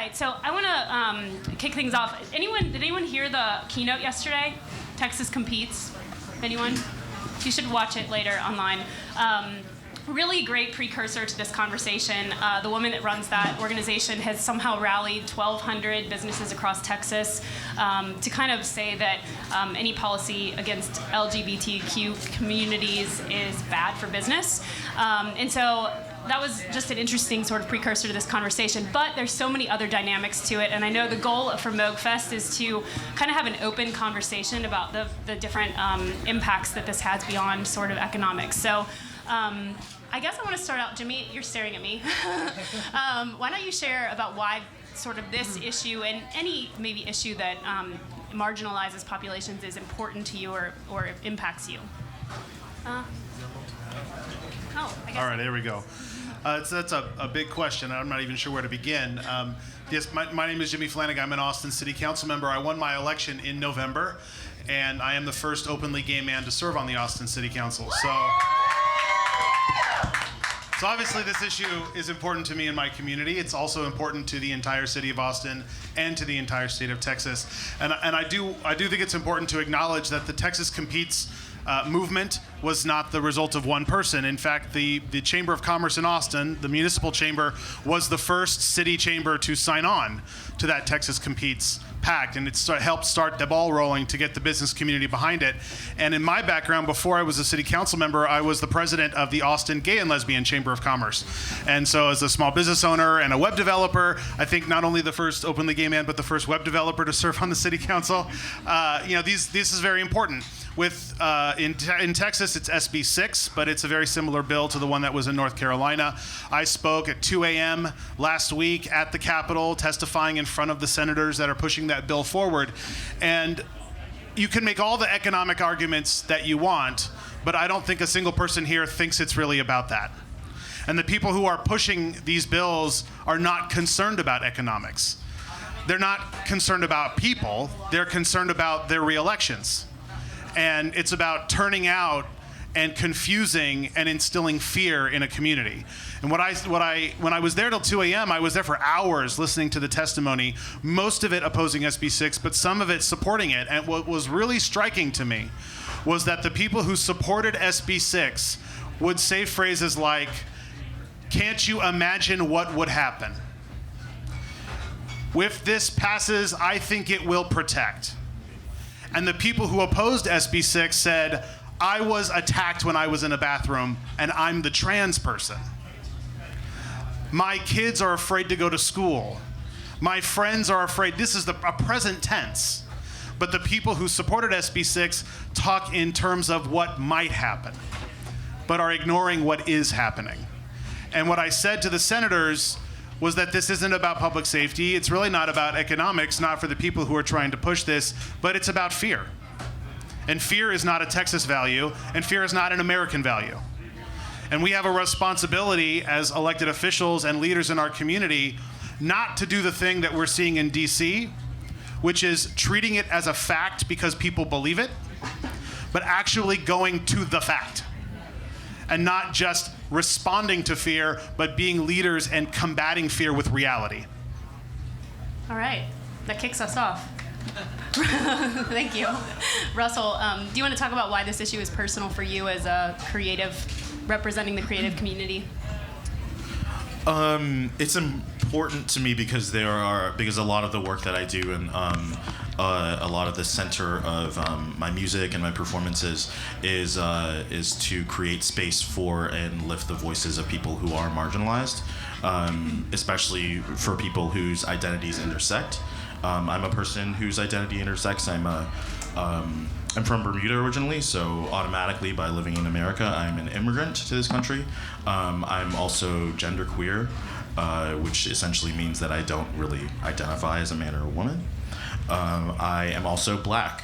right, so I want to kick things off. Did anyone hear the keynote yesterday? Texas Competes. Anyone? You should watch it later online. Really great precursor to this conversation. The woman that runs that organization has somehow rallied 1,200 businesses across Texas to kind of say that any policy against LGBTQ communities is bad for business. And so that was just an interesting sort of precursor to this conversation, but there's so many other dynamics to it, and I know the goal for Moogfest is to kind of have an open conversation about the different impacts that this has beyond sort of economics. So I guess I want to start out, Jimmy, you're staring at me. Why don't you share about why sort of this issue and any maybe issue that marginalizes populations is important to you or impacts you? I guess. All right, here we go. That's a big question. I'm not even sure where to begin. Yes, my name is Jimmy Flanagan. I'm an Austin City Council member. I won my election in November, and I am the first openly gay man to serve on the Austin City Council. So obviously this issue is important to me and my community. It's also important to the entire city of Austin and to the entire state of Texas. And I do think it's important to acknowledge that the Texas Competes movement was not the result of one person. In fact, the Chamber of Commerce in Austin, the municipal chamber, was the first city chamber to sign on to that Texas Competes pact, and it helped start the ball rolling to get the business community behind it. And in my background, before I was a city council member, I was the president of the Austin Gay and Lesbian Chamber of Commerce. And so as a small business owner and a web developer, I think not only the first openly gay man, but the first web developer to serve on the city council. This is very important. In Texas, it's SB 6, but it's a very similar bill to the one that was in North Carolina. I spoke at 2 a.m. last week at the Capitol, testifying in front of the senators that are pushing that bill forward. And you can make all the economic arguments that you want, but I don't think a single person here thinks it's really about that. And the people who are pushing these bills are not concerned about economics. They're not concerned about people. They're concerned about their re-elections. And it's about turning out and confusing and instilling fear in a community. And when I was there till 2 a.m., I was there for hours listening to the testimony, most of it opposing SB 6, but some of it supporting it. And what was really striking to me was that the people who supported SB 6 would say phrases like, "Can't you imagine what would happen? If this passes, I think it will protect." And the people who opposed SB 6 said, "I was attacked when I was in a bathroom, and I'm the trans person. My kids are afraid to go to school. My friends are afraid." This is a present tense. But the people who supported SB 6 talk in terms of what might happen, but are ignoring what is happening. And what I said to the senators was that this isn't about public safety. It's really not about economics, not for the people who are trying to push this, but it's about fear. And fear is not a Texas value, and fear is not an American value. And we have a responsibility as elected officials and leaders in our community not to do the thing that we're seeing in DC, which is treating it as a fact because people believe it, but actually going to the fact. And not just responding to fear, but being leaders and combating fear with reality. All right, that kicks us off. Thank you. Russell, do you want to talk about why this issue is personal for you as a creative, representing the creative community? It's important to me because a lot of the work that I do and a lot of the center of my music and my performances is to create space for and lift the voices of people who are marginalized, especially for people whose identities intersect. I'm a person whose identity intersects. I'm from Bermuda originally, so automatically by living in America, I'm an immigrant to this country. I'm also genderqueer, which essentially means that I don't really identify as a man or a woman. I am also black.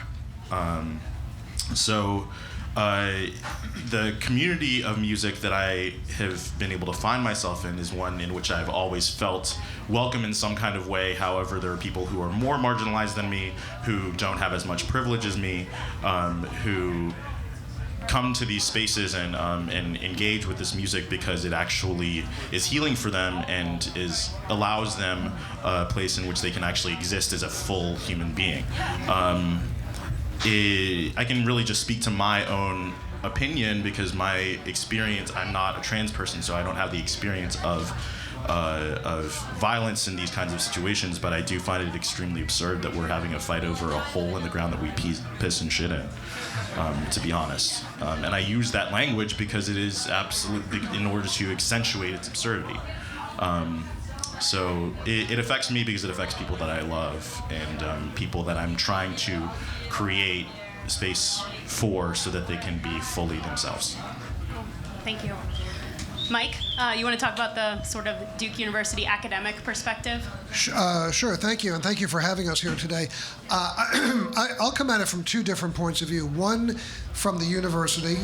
The community of music that I have been able to find myself in is one in which I've always felt welcome in some kind of way. However, there are people who are more marginalized than me, who don't have as much privilege as me, who come to these spaces and engage with this music because it actually is healing for them and allows them a place in which they can actually exist as a full human being. I can really just speak to my own opinion because my experience, I'm not a trans person, so I don't have the experience of violence in these kinds of situations, but I do find it extremely absurd that we're having a fight over a hole in the ground that we piss and shit in, to be honest. And I use that language because it is absolutely in order to accentuate its absurdity. So it affects me because it affects people that I love and people that I'm trying to create space for so that they can be fully themselves. Thank you. Mike, you want to talk about the sort of Duke University academic perspective? Sure, thank you, and thank you for having us here today. I'll come at it from two different points of view. One, from the university,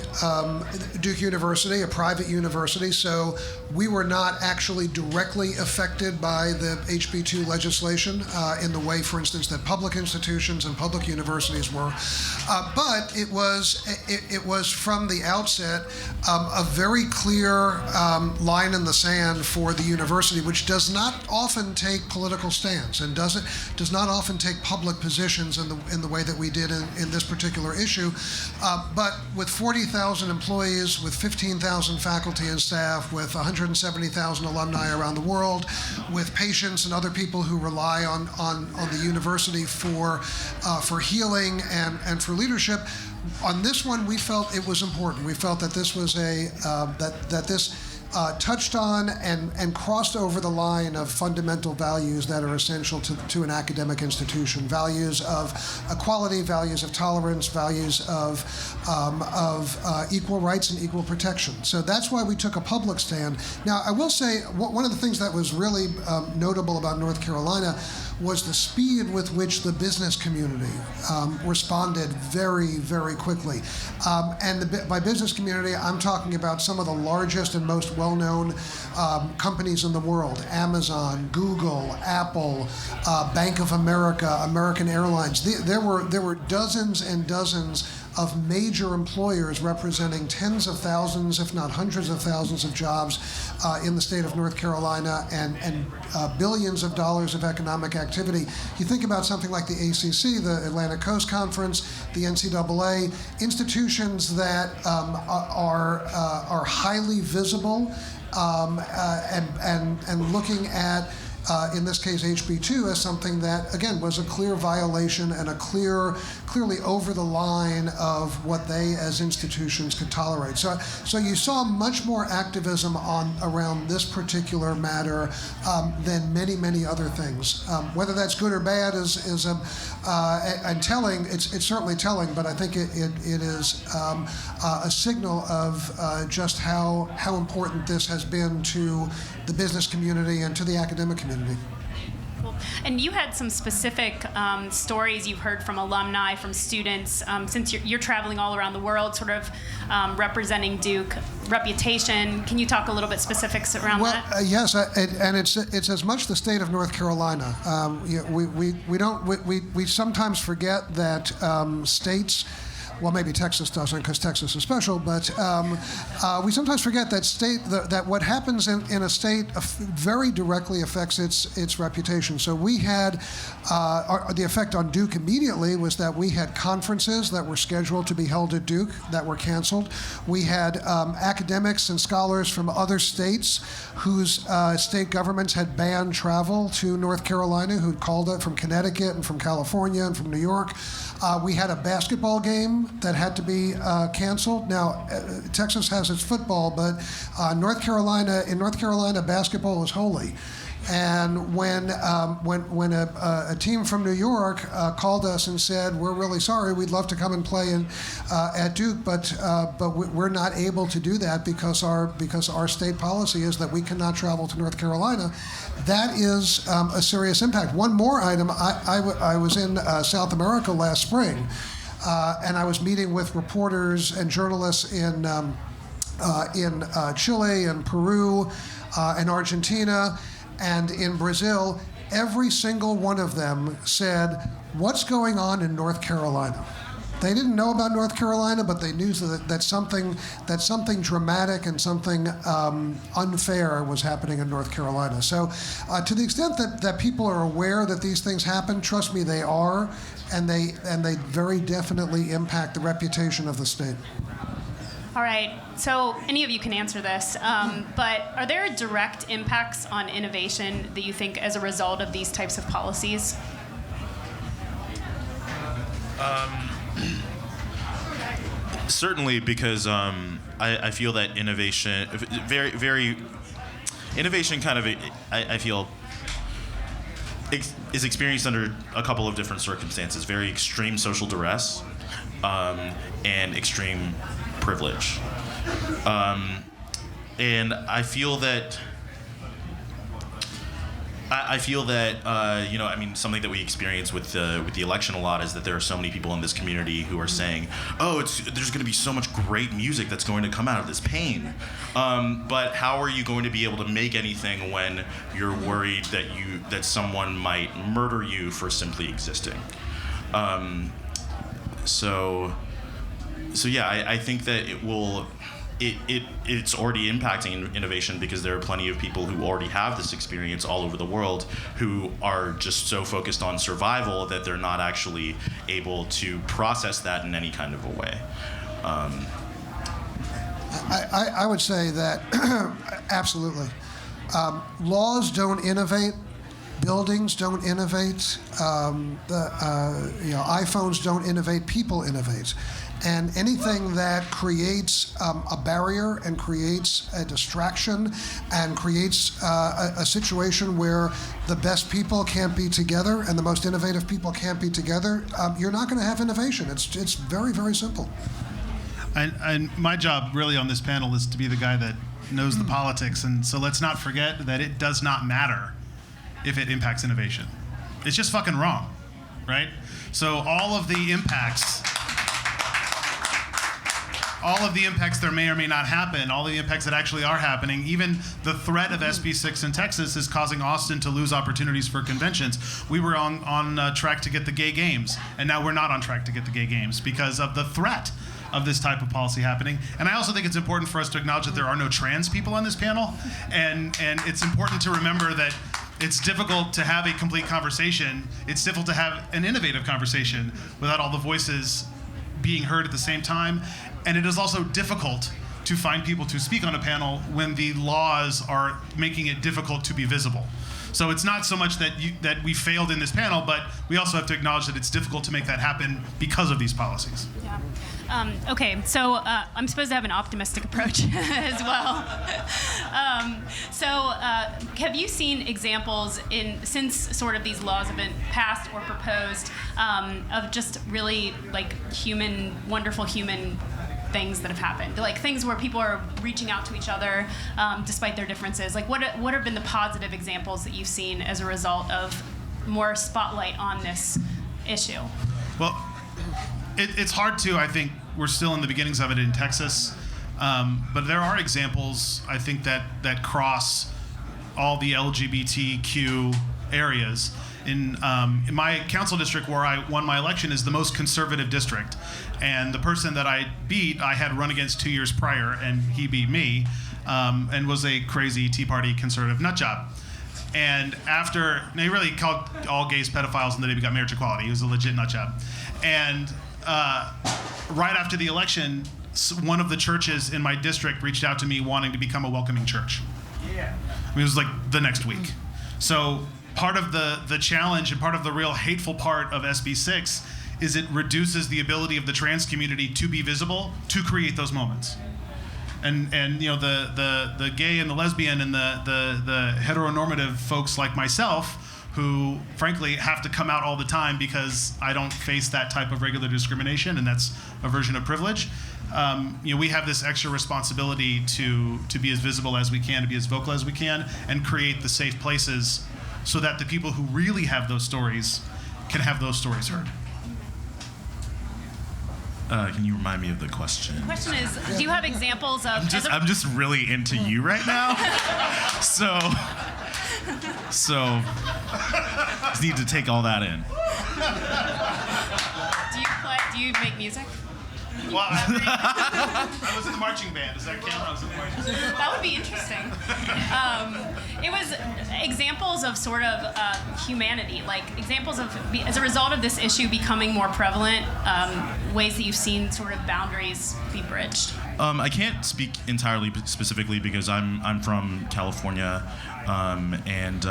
Duke University, a private university, so we were not actually directly affected by the HB2 legislation in the way, for instance, that public institutions and public universities were. But it was from the outset a very clear line in the sand for the university, which does not often take political stands and does not often take public positions in the way that we did in this particular issue. But with 40,000 employees, with 15,000 faculty and staff, with 170,000 alumni around the world, with patients and other people who rely on the university for healing and for leadership, on this one we felt it was important. We felt that this was that this touched on and crossed over the line of fundamental values that are essential to an academic institution. Values of equality, values of tolerance, values of equal rights and equal protection. So that's why we took a public stand. Now, I will say, one of the things that was really notable about North Carolina was the speed with which the business community responded very, very quickly. By business community, I'm talking about some of the largest and most well-known companies in the world: Amazon, Google, Apple, Bank of America, American Airlines. There were dozens and dozens of major employers representing tens of thousands, if not hundreds of thousands of jobs in the state of North Carolina and billions of dollars of economic activity. You think about something like the ACC, the Atlantic Coast Conference, the NCAA, institutions that are highly visible and looking at in this case HB2 as something that, again, was a clear violation and clearly over the line of what they as institutions could tolerate. So you saw much more activism around this particular matter than many, many other things. Whether that's good or bad is and telling. It's certainly telling, but I think it is a signal of just how important this has been to the business community and to the academic community. Cool. And you had some specific stories you've heard from alumni, from students, since you're traveling all around the world, sort of representing Duke reputation. Can you talk a little bit specifics around that? Yes, and it's as much the state of North Carolina. We sometimes forget that states. Well, maybe Texas doesn't, because Texas is special, but we sometimes forget that what happens in a state very directly affects its reputation. So we had the effect on Duke immediately was that we had conferences that were scheduled to be held at Duke that were canceled. We had academics and scholars from other states whose state governments had banned travel to North Carolina, who'd called it from Connecticut and from California and from New York. We had a basketball game that had to be canceled. Now, Texas has its football, but in North Carolina, basketball is holy. And when a team from New York called us and said, "We're really sorry, we'd love to come and play at Duke, but we're not able to do that because our state policy is that we cannot travel to North Carolina," that is a serious impact. One more item: I was in South America last spring, and I was meeting with reporters and journalists in Chile and Peru and Argentina. And in Brazil, every single one of them said, "What's going on in North Carolina?" They didn't know about North Carolina, but they knew that something dramatic and something unfair was happening in North Carolina. So, to the extent that people are aware that these things happen, trust me, they are, and they very definitely impact the reputation of the state. All right, so any of you can answer this, but are there direct impacts on innovation that you think as a result of these types of policies? Certainly, because I feel that innovation, innovation kind of, I feel, is experienced under a couple of different circumstances. Very extreme social duress and extreme privilege. And I feel that something that we experience with the election a lot is that there are so many people in this community who are saying, "Oh, there's going to be so much great music that's going to come out of this pain." But how are you going to be able to make anything when you're worried that someone might murder you for simply existing? So yeah, I think that it will. It's already impacting innovation because there are plenty of people who already have this experience all over the world who are just so focused on survival that they're not actually able to process that in any kind of a way. I would say that absolutely. Laws don't innovate. Buildings don't innovate. iPhones don't innovate. People innovate. And anything that creates a barrier and creates a distraction and creates a situation where the best people can't be together and the most innovative people can't be together, you're not going to have innovation. It's very, very simple. And my job really on this panel is to be the guy that knows the politics. And so let's not forget that it does not matter if it impacts innovation. It's just fucking wrong, right? So all of the impacts there may or may not happen, all the impacts that actually are happening, even the threat of SB 6 in Texas is causing Austin to lose opportunities for conventions. We were on track to get the gay games, and now we're not on track to get the gay games because of the threat of this type of policy happening. And I also think it's important for us to acknowledge that there are no trans people on this panel, and it's important to remember that it's difficult to have a complete conversation. It's difficult to have an innovative conversation without all the voices being heard at the same time. And it is also difficult to find people to speak on a panel when the laws are making it difficult to be visible. So it's not so much that we failed in this panel, but we also have to acknowledge that it's difficult to make that happen because of these policies. Yeah. Okay, so I'm supposed to have an optimistic approach as well. Have you seen examples since sort of these laws have been passed or proposed of just really like wonderful human things that have happened, like things where people are reaching out to each other despite their differences? Like what have been the positive examples that you've seen as a result of more spotlight on this issue? Well, it's hard to, I think we're still in the beginnings of it in Texas, but there are examples, I think, that cross all the LGBTQ areas. In my council district where I won my election is the most conservative district. And the person that I beat, I had run against 2 years prior, and he beat me, and was a crazy Tea Party conservative nut job. And he really called all gays pedophiles on the day we got marriage equality. He was a legit nut job. And right after the election, one of the churches in my district reached out to me wanting to become a welcoming church. Yeah. I mean, it was like the next week. So part of the challenge and part of the real hateful part of SB 6 is it reduces the ability of the trans community to be visible, to create those moments. And the gay and the lesbian and the heteronormative folks like myself, who frankly have to come out all the time because I don't face that type of regular discrimination, and that's a version of privilege. We have this extra responsibility to be as visible as we can, to be as vocal as we can, and create the safe places so that the people who really have those stories can have those stories heard. Can you remind me of the question? The question is, do you have examples of... I'm just really into you right now. So just need to take all that in. Do you play... Do you make music? Well, I was in the marching band. Does that count? I was in the marching band. That would be interesting. It was examples of sort of humanity, like examples of, as a result of this issue becoming more prevalent, ways that you've seen sort of boundaries be bridged. I can't speak entirely specifically because I'm from California, and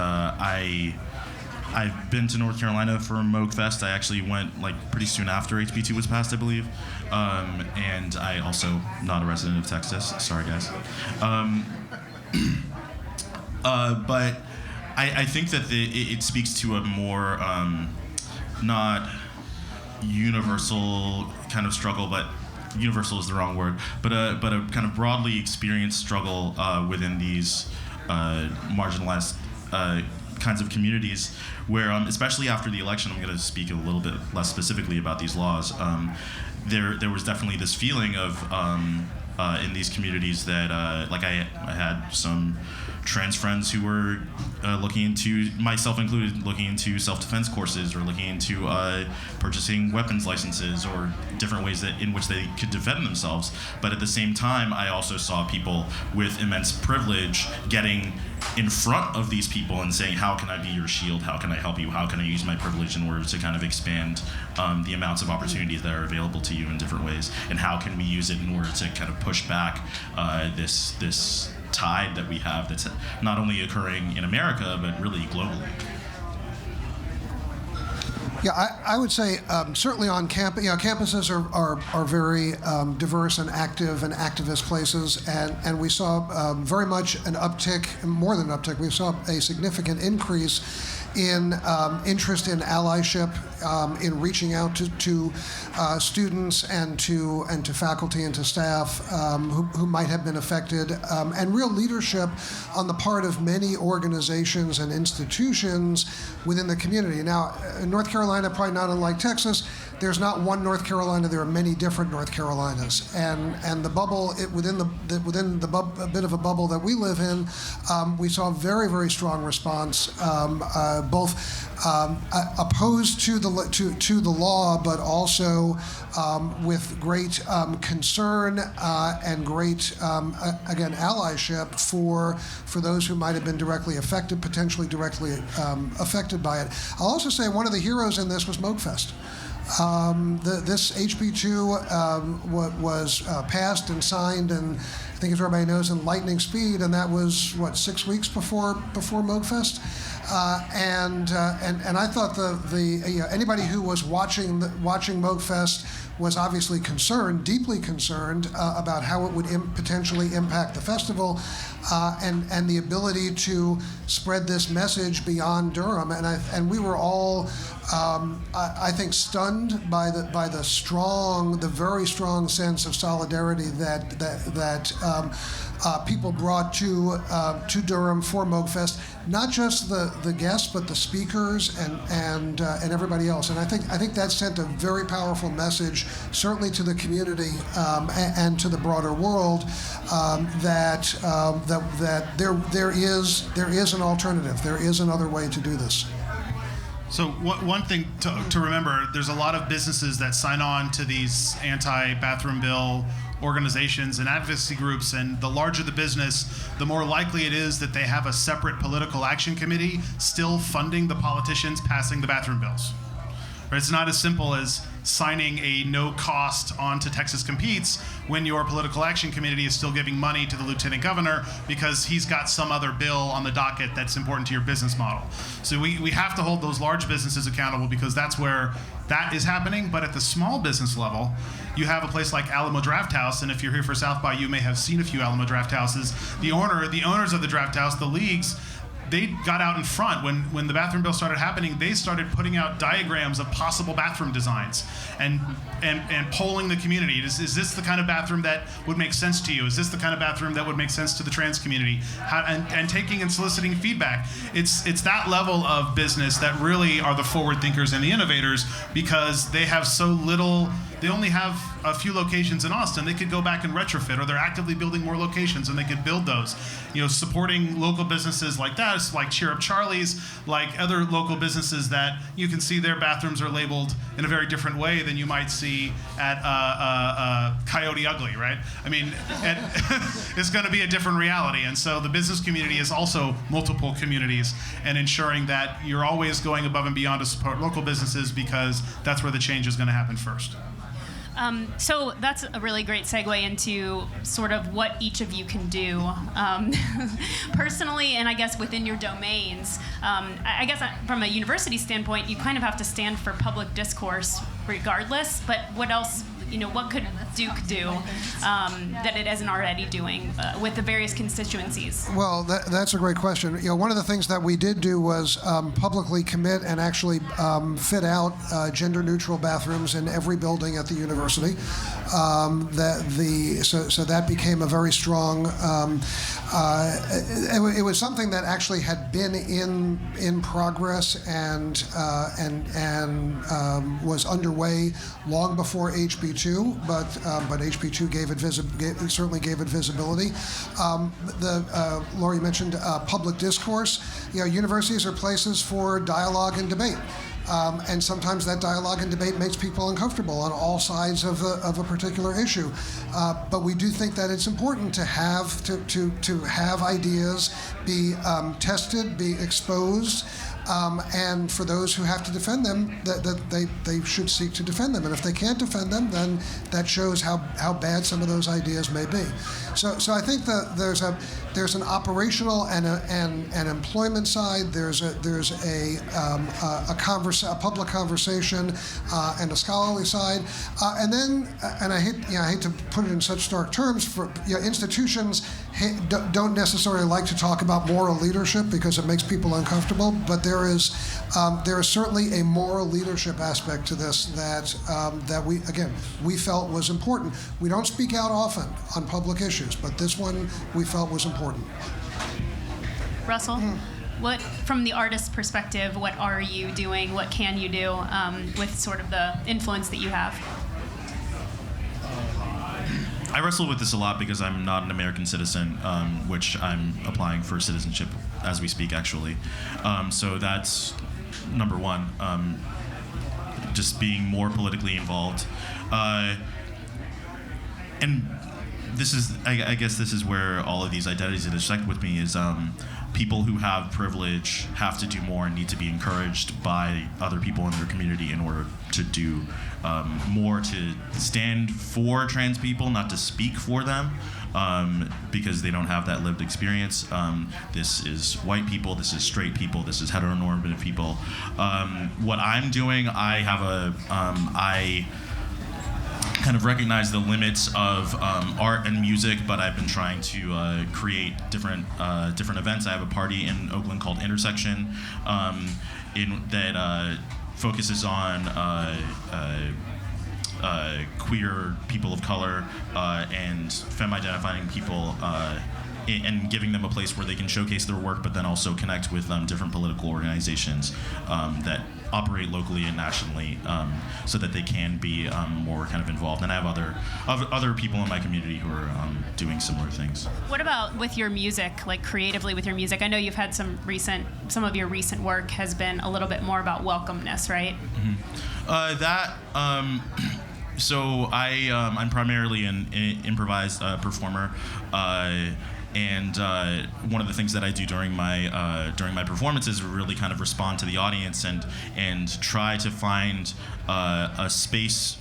I've been to North Carolina for Moogfest. I actually went like pretty soon after HB2 was passed, I believe. And I also not a resident of Texas. Sorry, guys. But I think that it speaks to a more not universal kind of struggle, but universal is the wrong word, but a kind of broadly experienced struggle within these marginalized kinds of communities where, especially after the election, I'm going to speak a little bit less specifically about these laws. There was definitely this feeling of in these communities that like I had some trans friends who were looking into, myself included, looking into self-defense courses or looking into purchasing weapons licenses or different ways that in which they could defend themselves. But at the same time, I also saw people with immense privilege getting in front of these people and saying, how can I be your shield? How can I help you? How can I use my privilege in order to kind of expand the amounts of opportunities that are available to you in different ways? And how can we use it in order to kind of push back this tide that we have that's not only occurring in America, but really globally? Yeah, I would say certainly on campus, campuses are very diverse and active and activist places, and we saw very much an uptick, more than an uptick. We saw a significant increase in interest in allyship, in reaching out to students and to faculty and to staff who might have been affected, and real leadership on the part of many organizations and institutions within the community. Now, in North Carolina, probably not unlike Texas, there's not one North Carolina. There are many different North Carolinas, and the bubble within a bit of a bubble that we live in, we saw very, very strong response, both opposed to the law, but also with great concern and great again allyship for those who might have been directly affected, potentially directly affected by it. I'll also say one of the heroes in this was Moogfest. This HB2 was passed and signed, and I think as everybody knows, in lightning speed, and that was 6 weeks before Moogfest. And I thought anybody who was watching Moogfest was obviously concerned, deeply concerned about how it would potentially impact the festival, and the ability to spread this message beyond Durham. And we were all, I think, stunned by the very strong sense of solidarity that people brought to Durham for Moogfest. Not just the guests, but the speakers and everybody else. And I think that sent a very powerful message, certainly to the community and to the broader world, that there is an alternative. There is another way to do this. So one thing to remember, there's a lot of businesses that sign on to these anti-bathroom bill organizations and advocacy groups, and the larger the business, the more likely it is that they have a separate political action committee still funding the politicians passing the bathroom bills. Right? It's not as simple as signing a no cost onto Texas Competes when your political action committee is still giving money to the lieutenant governor because he's got some other bill on the docket that's important to your business model. So we have to hold those large businesses accountable because that's where that is happening. But at the small business level, you have a place like Alamo Draft House, and if you're here for South by, you may have seen a few Alamo Draft Houses. The owners of the Draft House, the leagues, they got out in front when the bathroom bill started happening. They started putting out diagrams of possible bathroom designs and polling the community. Is this the kind of bathroom that would make sense to you? Is this the kind of bathroom that would make sense to the trans community? And taking and soliciting feedback. It's that level of business that really are the forward thinkers and the innovators, because they have so little they only have a few locations in Austin. They could go back and retrofit, or they're actively building more locations, and they could build those. Supporting local businesses like that, like Cheer Up Charlie's, like other local businesses that you can see their bathrooms are labeled in a very different way than you might see at Coyote Ugly, right? I mean, it's going to be a different reality. And so the business community is also multiple communities, and ensuring that you're always going above and beyond to support local businesses, because that's where the change is going to happen first. So that's a really great segue into sort of what each of you can do personally, and I guess within your domains. I guess from a university standpoint, you kind of have to stand for public discourse regardless, but what else, what could Duke do that it isn't already doing with the various constituencies? Well, that's a great question. One of the things that we did do was publicly commit and actually fit out gender-neutral bathrooms in every building at the university. So that became a very strong. It was something that actually had been in progress and was underway long before HB2, but HB2 certainly gave it visibility. Lori mentioned public discourse. Universities are places for dialogue and debate. And sometimes that dialogue and debate makes people uncomfortable on all sides of a particular issue. But we do think that it's important to have ideas be tested, be exposed, and for those who have to defend them, that they should seek to defend them. And if they can't defend them, then that shows how bad some of those ideas may be. So I think that there's an operational and an employment side. There's a public conversation and a scholarly side, and then I hate to put it in such stark terms. For institutions don't necessarily like to talk about moral leadership because it makes people uncomfortable. But there is certainly a moral leadership aspect to this that we felt was important. We don't speak out often on public issues, but this one we felt was important. Russell, what, from the artist's perspective, what are you doing? What can you do with sort of the influence that you have? I wrestle with this a lot because I'm not an American citizen, which I'm applying for citizenship as we speak, actually. So that's number one, just being more politically involved. And this is, I guess this is where all of these identities intersect with me, is people who have privilege have to do more and need to be encouraged by other people in their community in order to do more to stand for trans people, not to speak for them, because they don't have that lived experience. This is white people, this is straight people, this is heteronormative people. What I'm doing, I kind of recognize the limits of art and music, but I've been trying to create different events. I have a party in Oakland called Intersection that focuses on queer people of color and femme-identifying people, and giving them a place where they can showcase their work, but then also connect with different political organizations that operate locally and nationally, so that they can be more kind of involved. And I have other people in my community who are doing similar things. What about with your music, like creatively with your music? I know you've had some of your recent work has been a little bit more about welcomeness, right? Mm-hmm. So I'm primarily an improvised performer. And one of the things that I do during my performances is really kind of respond to the audience and try to find a space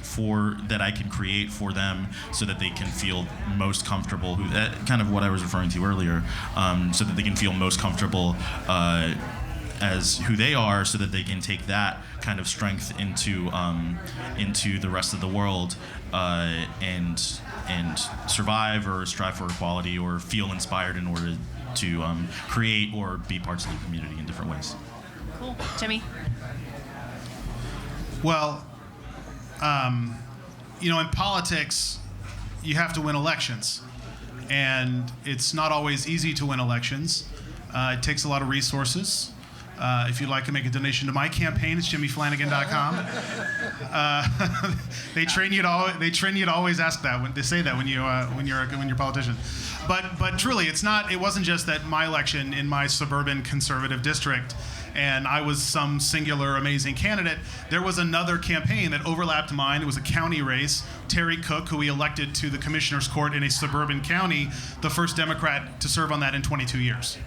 that I can create for them so that they can feel most comfortable. Kind of what I was referring to earlier, so that they can feel most comfortable as who they are, so that they can take that kind of strength into the rest of the world and survive or strive for equality or feel inspired in order to create or be parts of the community in different ways. Cool. Jimmy? Well, in politics, you have to win elections. And it's not always easy to win elections. It takes a lot of resources. If you'd like to make a donation to my campaign, it's jimmyflanagan.com. They train you to always ask that when they say that when you're a politician. But truly, it wasn't just that my election in my suburban conservative district and I was some singular amazing candidate. There was another campaign that overlapped mine. It was a county race. Terry Cook, who we elected to the commissioner's court in a suburban county, the first Democrat to serve on that in 22 years.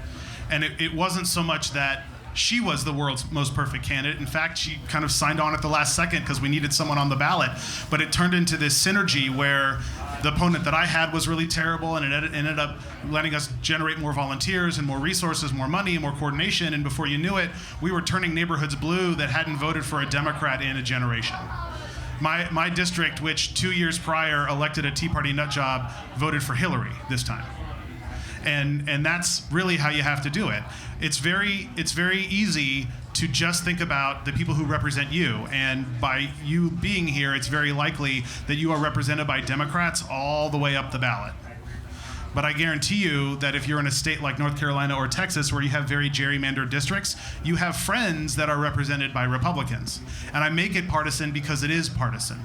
And it wasn't so much that she was the world's most perfect candidate. In fact, she kind of signed on at the last second because we needed someone on the ballot. But it turned into this synergy where the opponent that I had was really terrible, and it ended up letting us generate more volunteers and more resources, more money, and more coordination. And before you knew it, we were turning neighborhoods blue that hadn't voted for a Democrat in a generation. My district, which 2 years prior elected a Tea Party nutjob, voted for Hillary this time. And that's really how you have to do it. It's very easy to just think about the people who represent you. And by you being here, it's very likely that you are represented by Democrats all the way up the ballot. But I guarantee you that if you're in a state like North Carolina or Texas where you have very gerrymandered districts, you have friends that are represented by Republicans. And I make it partisan because it is partisan.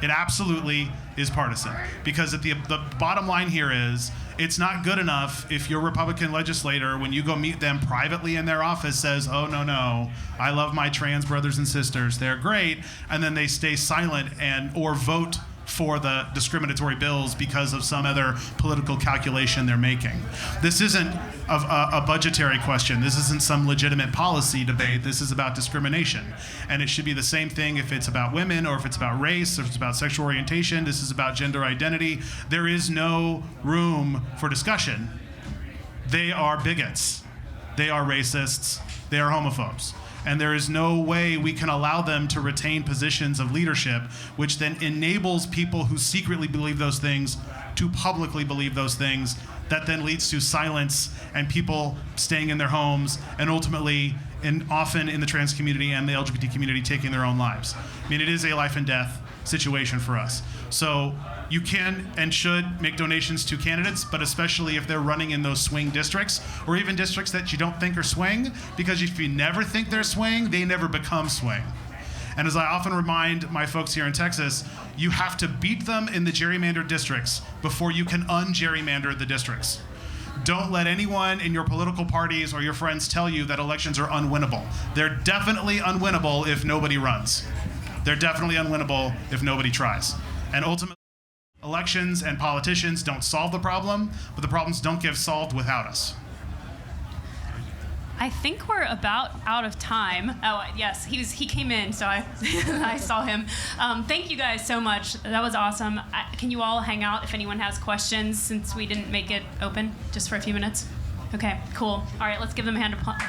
It absolutely is partisan. Because the bottom line here is, it's not good enough if your Republican legislator, when you go meet them privately in their office, says, oh, no, I love my trans brothers and sisters, they're great, and then they stay silent or vote for the discriminatory bills because of some other political calculation they're making. This isn't a budgetary question. This isn't some legitimate policy debate. This is about discrimination. And it should be the same thing if it's about women or if it's about race or if it's about sexual orientation. This is about gender identity. There is no room for discussion. They are bigots. They are racists. They are homophobes. And there is no way we can allow them to retain positions of leadership, which then enables people who secretly believe those things to publicly believe those things. That then leads to silence and people staying in their homes and ultimately, and often in the trans community and the LGBT community, taking their own lives. I mean, it is a life and death situation for us. So you can and should make donations to candidates, but especially if they're running in those swing districts or even districts that you don't think are swing, because if you never think they're swing, they never become swing. And as I often remind my folks here in Texas, you have to beat them in the gerrymandered districts before you can un-gerrymander the districts. Don't let anyone in your political parties or your friends tell you that elections are unwinnable. They're definitely unwinnable if nobody runs. They're definitely unwinnable if nobody tries. And ultimately, elections and politicians don't solve the problem, but the problems don't get solved without us. I think we're about out of time. Oh, yes, he came in, so I saw him. Thank you guys so much. That was awesome. Can you all hang out if anyone has questions, since we didn't make it open just for a few minutes? Okay, cool. All right, let's give them a round of applause.